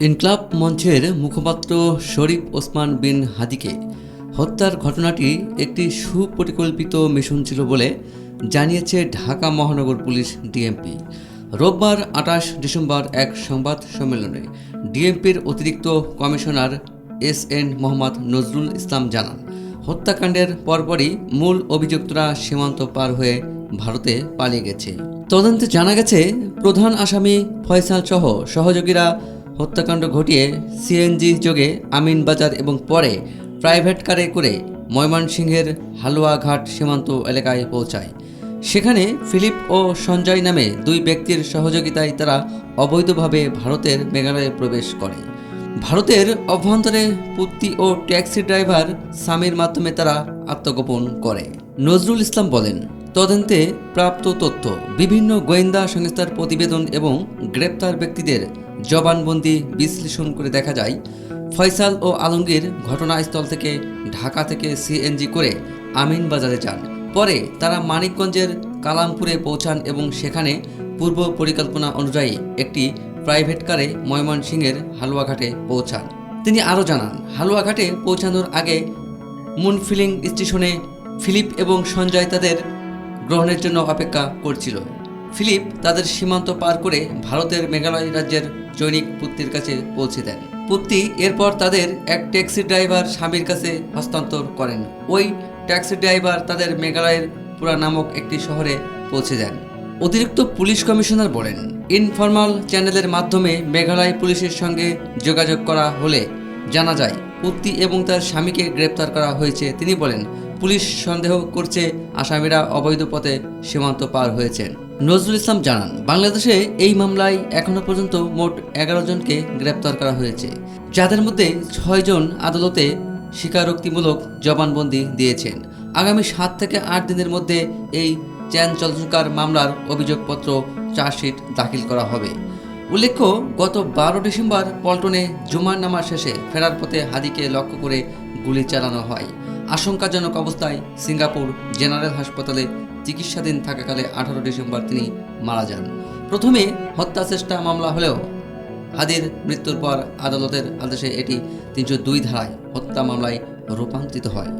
ইনকলাব মঞ্চের মুখপাত্র শরীফ ওসমান বিন হাদিকে হত্যার ঘটনাটি একটি সুপরিকল্পিত মিশন ছিল বলে জানিয়েছে ঢাকা মহানগর পুলিশ ডিএমপি। রোববার ২৮ ডিসেম্বর এক সংবাদ সম্মেলনে ডিএমপির অতিরিক্ত কমিশনার এস.এন. মোহাম্মদ নজরুল ইসলাম জানান, হত্যাকাণ্ডের পরপরই মূল অভিযুক্তরা সীমান্ত পার হয়ে ভারতে পালিয়ে গেছে। তদন্তে জানা গেছে, প্রধান আসামি ফয়সাল সহ সহযোগীরা হত্যাকাণ্ড ঘটিয়ে সিএনজি যোগে আমিনবাজার এবং পরে প্রাইভেট কারে করে ময়মনসিংহের হালুয়াঘাট সীমান্ত এলাকায় পৌঁছায়। সেখানে ফিলিপ ও সঞ্জয় নামে দুই ব্যক্তির সহযোগিতায় তারা অবৈধভাবে ভারতের মেঘালয়ে প্রবেশ করে। ভারতের অভ্যন্তরে পুত্তি ও ট্যাক্সি ড্রাইভার স্বামীর মাধ্যমে তারা আত্মগোপন করে। নজরুল ইসলাম বলেন, তদন্তে প্রাপ্ত তথ্য, বিভিন্ন গোয়েন্দা সংস্থার প্রতিবেদন এবং গ্রেপ্তার ব্যক্তিদের জবানবন্দি বিশ্লেষণ করে দেখা যায়, ফয়সাল ও আলমগীর ঘটনাস্থল থেকে ঢাকা থেকে সিএনজি করে আমিনবাজারে যান। পরে তারা মানিকগঞ্জের কালামপুরে পৌঁছান এবং সেখানে পূর্ব পরিকল্পনা অনুযায়ী একটি প্রাইভেট কারে ময়মনসিংহের হালুয়াঘাটে পৌঁছান। তিনি আরও জানান, হালুয়াঘাটে পৌঁছানোর আগে মুনফিলিং স্টেশনে ফিলিপ এবং সঞ্জয় তাদের গ্রহণের জন্য অপেক্ষা করছিল। ফিলিপ তাদের সীমান্ত পার করে ভারতের মেঘালয় রাজ্যের জৈনিক পুত্তির কাছে পৌঁছে দেন। পুত্তি এরপর তাদের এক ট্যাক্সি ড্রাইভার স্বামীর কাছে হস্তান্তর করেন। ওই ট্যাক্সি ড্রাইভার তাদের মেঘালয়ের পুরা নামক একটি শহরে পৌঁছে দেন। অতিরিক্ত পুলিশ কমিশনার বলেন, ইনফরমাল চ্যানেলের মাধ্যমে মেঘালয় পুলিশের সঙ্গে যোগাযোগ করা হলে জানা যায় পুত্তি এবং তার স্বামীকে গ্রেপ্তার করা হয়েছে। তিনি বলেন, পুলিশ সন্দেহ করছে আসামিরা অবৈধ পথে সীমান্ত পার হয়েছেন। নজরুল ইসলাম জানান, বাংলাদেশে এই মামলায় এখনও পর্যন্ত মোট ১১ জনকে গ্রেপ্তার করা হয়েছে, যাদের মধ্যে ৬ জন আদালতে স্বীকারোক্তিমূলক জবানবন্দি দিয়েছেন। আগামী ৭ থেকে ৮ দিনের মধ্যে এই চাঞ্চল্যকর মামলার অভিযোগপত্র চার্জশিট দাখিল করা হবে। উল্লেখ্য, গত ১২ ডিসেম্বর পল্টনে জুমার নামাজ শেষে ফেরার পথে হাদিকে লক্ষ্য করে গুলি চালানো হয়। আশঙ্কাজনক অবস্থায় সিঙ্গাপুর জেনারেল হাসপাতালে চিকিৎসাধীন থাকাকালে ১৮ ডিসেম্বর তিনি মারা যান। প্রথমে হত্যা চেষ্টা মামলা হলেও হাদির মৃত্যুর পর আদালতের আদেশে এটি ৩০২ ধারায় হত্যা মামলায় রূপান্তরিত হয়।